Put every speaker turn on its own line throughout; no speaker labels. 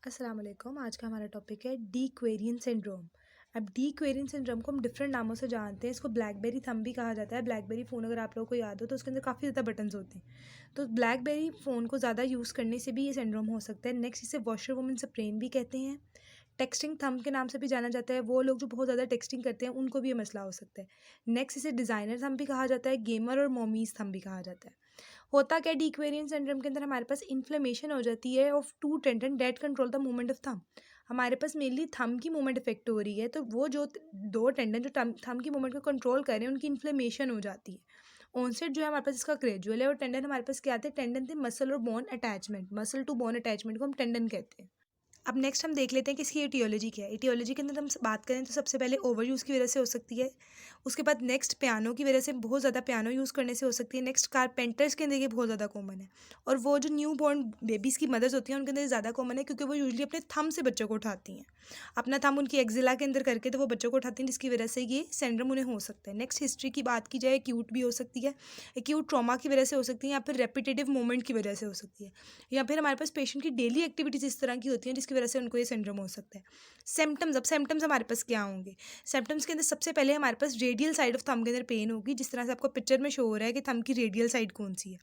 अस्सलाम वालेकुम। आज का हमारा टॉपिक है डी क्वेरियन सिंड्रोम। अब डी क्वेरियन सिंड्रोम को हम डिफरेंट नामों से जानते हैं। इसको ब्लैकबेरी थंब भी कहा जाता है। ब्लैकबेरी फ़ोन अगर आप लोगों को याद हो तो उसके अंदर काफ़ी ज़्यादा बटन्स होते हैं। तो ब्लैकबेरी फ़ोन को ज़्यादा यूज़ करने से भी ये सिंड्रोम हो सकता है। नेक्स्ट इसे वॉशर वुमन स्प्रेन भी कहते हैं। टेक्सटिंग थंब के नाम से भी जाना जाता है। वो लोग जो बहुत ज़्यादा टेक्सटिंग करते हैं उनको भी ये मसला हो सकता है। नेक्स्ट इसे डिज़ाइनर थंब भी कहा जाता है। गेमर और मोमीज़ थंब भी कहा जाता है। होता क्या डीक्वेरियन सिंड्रोम के अंदर हमारे पास इन्फ्लेमेशन हो जाती है of two tendon that control the movement of thumb. हमारे पास मेनली थंब की मूवमेंट इफेक्ट हो रही है, तो वो जो दो टेंडन जो थंब की मूवमेंट को कंट्रोल कर रहे हैं उनकी इन्फ्लेमेशन हो जाती है। ऑनसेट जो है हमारे पास इसका ग्रेजुअल है और टेंडन हमारे पास क्या आते हैं, टेंडन थे मसल और bone attachment, muscle to bone attachment को हम टेंडन कहते हैं। अब नेक्स्ट हम देख लेते हैं कि इसकी एटियोलॉजी क्या है। एटियोलॉजी के अंदर हम बात करें तो सबसे पहले ओवर यूज़ की वजह से हो सकती है। उसके बाद नेक्स्ट पियानो की वजह से, बहुत ज़्यादा पियानो यूज़ करने से हो सकती है। नेक्स्ट कारपेंटर्स के अंदर ये बहुत ज़्यादा कॉमन है। और वो जो न्यू बॉर्न बेबीज़ की मदर्स होती हैं उनके अंदर ज़्यादा कॉमन है, क्योंकि वो यूजली अपने थंब से बच्चों को उठाती हैं। अपना थंब उनकी एक्जिला के अंदर करके तो वो बच्चों को उठाती हैं, जिसकी वजह से ये सिंड्रोम उन्हें हो सकता है। नेक्स्ट हिस्ट्री की बात की जाए, एक्यूट भी हो सकती है। एक्यूट ट्रॉमा की वजह से हो सकती है, या फिर रेपिटेटिव मूवमेंट की वजह से हो सकती है, या फिर हमारे पास पेशेंट की डेली एक्टिविटीज़ इस तरह की होती हैं जिसकी वजह से उनको ये सिंड्रोम हो सकता है। सिम्टम्स, अब सिम्टम्स हमारे पास क्या होंगे। सिम्टम्स के अंदर सबसे पहले हमारे पास रेडियल साइड ऑफ थंब के अंदर पेन होगी, जिस तरह से आपको पिक्चर में शो हो रहा है कि थंब की रेडियल साइड कौन सी है।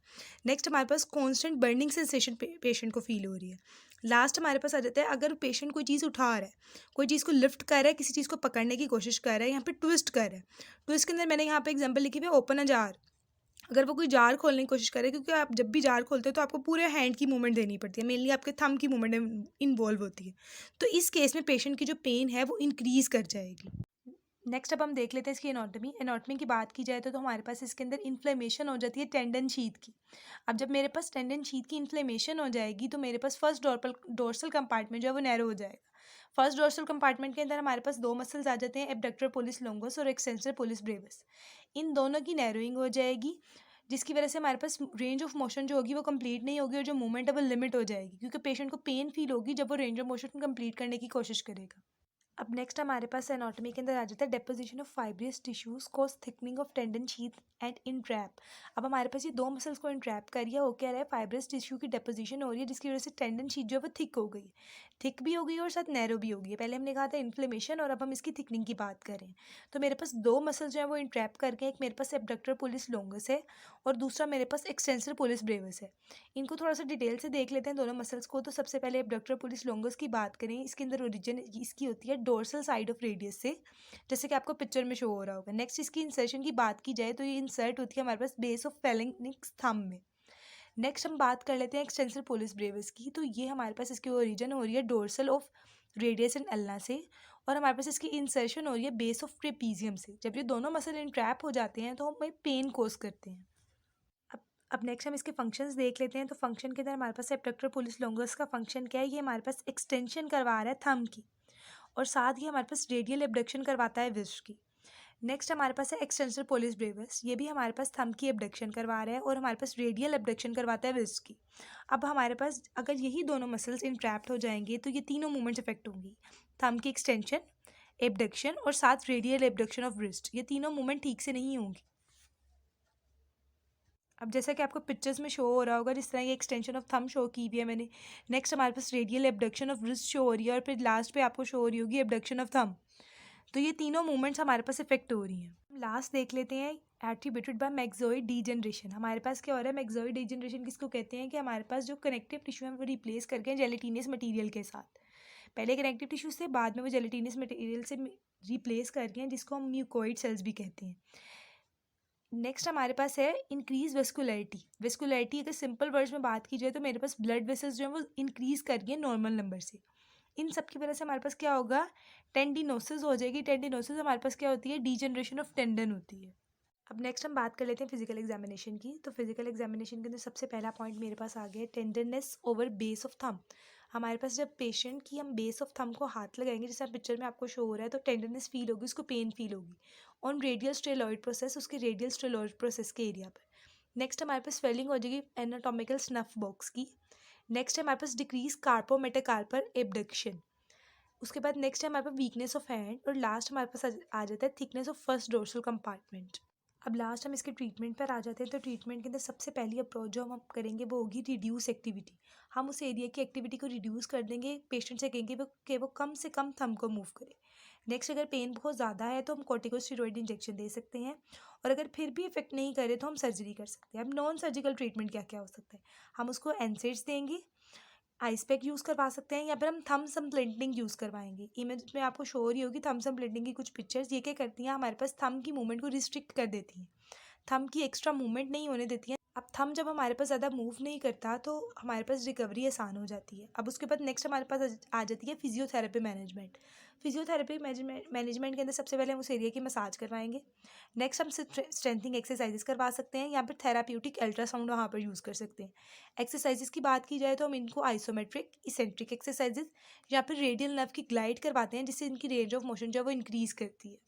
नेक्स्ट हमारे पास कॉन्स्टेंट बर्निंग सेंसेशन पेशेंट को फील हो रही है। लास्ट हमारे पास आ जाता है, अगर पेशेंट कोई चीज़ उठा रहा है, कोई चीज़ को लिफ्ट कर रहा है, किसी चीज़ को पकड़ने की कोशिश कर रहा है, यहाँ पे ट्विस्ट कर रहा है। ट्विस्ट के अंदर मैंने यहाँ पे एग्जाम्पल लिखी हुई है, ओपन अ जार। अगर वो कोई जार खोलने की कोशिश करे, क्योंकि आप जब भी जार खोलते हो तो आपको पूरे हैंड की मूवमेंट देनी पड़ती है, मेनली आपके थंब की मूवमेंट इन्वॉल्व होती है। तो इस केस में पेशेंट की जो पेन है वो इंक्रीज कर जाएगी। नेक्स्ट अब हम देख लेते हैं इसकी एनाटॉमी। एनाटॉमी की बात की जाए तो हमारे पास इसके अंदर इन्फ्लेमेशन हो जाती है टेंडन शीथ की। अब जब मेरे पास टेंडन शीथ की इन्फ्लेमेशन हो जाएगी तो मेरे पास फर्स्ट डोर्सल कंपार्टमेंट जो है वो नैरो हो जाएगा। फर्स्ट डोर्सल कंपार्टमेंट के अंदर हमारे पास दो मसल्स आ जाते हैं, एब्डक्टर पोलिस लोंगस और एक्सटेंसर पोलिस ब्रेविस। इन दोनों की नैरोइंग हो जाएगी, जिसकी वजह से हमारे पास रेंज ऑफ मोशन जो होगी वो कंप्लीट नहीं होगी, और जो मूवमेंट है वो लिमिट हो जाएगी, क्योंकि पेशेंट को पेन फील होगी जब वो रेंज ऑफ मोशन कंप्लीट करने की कोशिश करेगा। अब नेक्स्ट हमारे पास एनाटॉमी के अंदर आ जाता है deposition of फाइब्रियस tissues cause thickening of tendon sheath and in trap. अब हमारे पास ये दो मसल्स को इंट्रैप कर रही है, हो क्या रहा है, फाइब्रियस टिश्यू की डेपोजिशन हो रही है, जिसकी वजह से टेंडन शीथ जो है वो थिक हो गई, थिक भी हो गई और साथ नैरो भी हो गई है। पहले हमने कहा था इन्फ्लेमेशन, और अब हम इसकी थिकनिंग की बात करें तो मेरे पास दो मसल्स जो है वो इंट्रैप करके, एक मेरे पास एब्डक्टर पोलिस लोंगस है और दूसरा मेरे पास एक्सटेंसर पोलिस ब्रेविस है। इनको थोड़ा सा डिटेल से देख लेते हैं दोनों मसल्स को। तो सबसे पहले एब्डक्टर पोलिस लोंगस की बात करें, इसके अंदर ओरिजिन इसकी होती है डोर्सल साइड ऑफ रेडियस से, जैसे कि आपको पिक्चर में शो हो रहा होगा। नेक्स्ट इसकी इंसर्शन की बात की जाए तो ये इंसर्ट होती है हमारे पास बेस ऑफ फेलिंक्स थंब में। नेक्स्ट हम बात कर लेते हैं एक्सटेंसर पोलिस ब्रेविस की। तो ये हमारे पास इसकी ओरिजिन हो रही है dorsal of radius and ulna से, और हमारे पास इसकी इंसर्शन हो रही है बेस ऑफ ट्रेपीजियम से। जब ये दोनों मसल इंट्रैप हो जाते हैं तो हमें पेन कोज करते हैं। अब अब नेक्स्ट हम इसके फंक्शंस देख लेते हैं। तो फंक्शन के अंदर हमारे पास एब्डक्टर पोलिस लोंगस का फंक्शन क्या है, ये हमारे पास एक्सटेंशन करवा रहा है थंब की, और साथ ही हमारे पास रेडियल एब्डक्शन करवाता है विस्ट की। नेक्स्ट हमारे पास है एक्सटेंसर पोलिस ब्रेविस, ये भी हमारे पास थंब की एब्डक्शन करवा रहा है और हमारे पास रेडियल एब्डक्शन करवाता है विस्ट की। अब हमारे पास अगर यही दोनों मसल्स इंट्रैप्ट हो जाएंगे तो ये तीनों मूवमेंट्स इफेक्ट होंगी, थंब की एक्सटेंशन, एब्डक्शन और साथ रेडियल एब्डक्शन ऑफ रिस्ट। ये तीनों मूवमेंट ठीक से नहीं होंगी। अब जैसा कि आपको पिक्चर्स में शो हो रहा होगा, जिस तरह ये एक्सटेंशन ऑफ थंब शो की हुई है मैंने। नेक्स्ट हमारे पास radial abduction of wrist show हो रही है, और फिर लास्ट पे आपको शो हो रही होगी एब्डक्शन ऑफ थंब। तो ये तीनों मूवमेंट्स हमारे पास इफेक्ट हो रही हैं। लास्ट देख लेते हैं एट्रीब्यूटेड बाय मैक्सोइड डीजनरेशन। हमारे पास क्या हो रहा है, मैक्सोइड डीजनरेशन किसको कहते हैं, कि हमारे पास जो कनेक्टिव टिश्यू है वो रिप्लेस करके जेलेटिनियस मटेरियल के साथ। पहले कनेक्टिव टिश्यू से, बाद में वो जेलेटिनियस मटेरियल से रिप्लेस कर रही हैं, जिसको हम म्यूकोइड सेल्स भी कहते हैं। नेक्स्ट हमारे पास है इंक्रीज वेस्कुलरिटी। वेस्कुलरिटी अगर सिंपल वर्ड्स में बात की जाए तो मेरे पास ब्लड वेसल्स जो है वो इंक्रीज कर रही है नॉर्मल नंबर से। इन सब की वजह से हमारे पास क्या होगा, टेंडिनोसिस हो जाएगी। टेंडिनोसिस हमारे पास क्या होती है, डीजनरेशन ऑफ टेंडन होती है। अब नेक्स्ट हम बात कर लेते हैं फिजिकल एग्जामिनेशन की। तो फिजिकल एग्जामिनेशन के अंदर सबसे पहला पॉइंट मेरे पास आ गया है, tenderness over base of thumb. हमारे पास जब पेशेंट की हम बेस ऑफ थंब को हाथ लगाएंगे, जैसे पिक्चर में आपको शो हो रहा है, तो टेंडरनेस फील होगी, उसको पेन फील होगी ऑन रेडियल स्टेलॉइड प्रोसेस, उसके रेडियल स्टेलॉइड प्रोसेस के एरिया पर। नेक्स्ट हमारे पास स्वेलिंग हो जाएगी एनाटोमिकल स्नफ बॉक्स की। नेक्स्ट है हमारे पास डिक्रीज कार्पोमेटाकार्पल एब्डक्शन। उसके बाद नेक्स्ट है हमारे पास वीकनेस ऑफ हैंड, और लास्ट हमारे पास आ जाता है thickness of first dorsal compartment. अब लास्ट हम इसके ट्रीटमेंट पर आ जाते हैं। तो ट्रीटमेंट के अंदर सबसे पहली अप्रोच जो हम करेंगे वो होगी रिड्यूस एक्टिविटी। हम उस एरिया की एक्टिविटी को रिड्यूस कर देंगे, पेशेंट से कहेंगे वो कम से कम थंब को मूव करे। नेक्स्ट, अगर पेन बहुत ज़्यादा है तो हम कॉर्टिकोस्टेरॉइड इंजेक्शन दे सकते हैं, और अगर फिर भी इफेक्ट नहीं करे तो हम सर्जरी कर सकते हैं। अब नॉन सर्जिकल ट्रीटमेंट क्या क्या हो सकता है, हम उसको एनसेड्स देंगे, आइस पैक यूज़ करवा सकते हैं, या फिर हम थम्स इम्प्लिंटिंग यूज़ करवाएंगे। इमेज में आपको शो हो रही होगी थम्स इम्प्लिंटिंग की कुछ पिक्चर्स। ये क्या करती हैं, हमारे पास थंब की मूवमेंट को रिस्ट्रिक्ट कर देती हैं, थंब की एक्स्ट्रा मूवमेंट नहीं होने देती हैं। अब थंब जब हमारे पास ज़्यादा मूव नहीं करता तो हमारे पास रिकवरी आसान हो जाती है। अब उसके बाद नेक्स्ट हमारे पास आ जाती है फिजियोथेरेपी मैनेजमेंट। फिजियोथेरेपी मैनेजमेंट के अंदर सबसे पहले हम उस एरिया की मसाज करवाएंगे। नेक्स्ट हम स्ट्रेंथनिंग एक्सरसाइजेस करवा सकते हैं, या फिर थेराप्यूटिक अल्ट्रासाउंड वहाँ पर यूज़ कर सकते हैं। एक्सरसाइजेस की बात की जाए तो हम इनको आइसोमेट्रिक, इसेंट्रिक एक्सरसाइजेस या फिर रेडियल नर्व की ग्लाइड करवाते हैं, जिससे इनकी रेंज ऑफ मोशन जो है वो इंक्रीज़ करती है।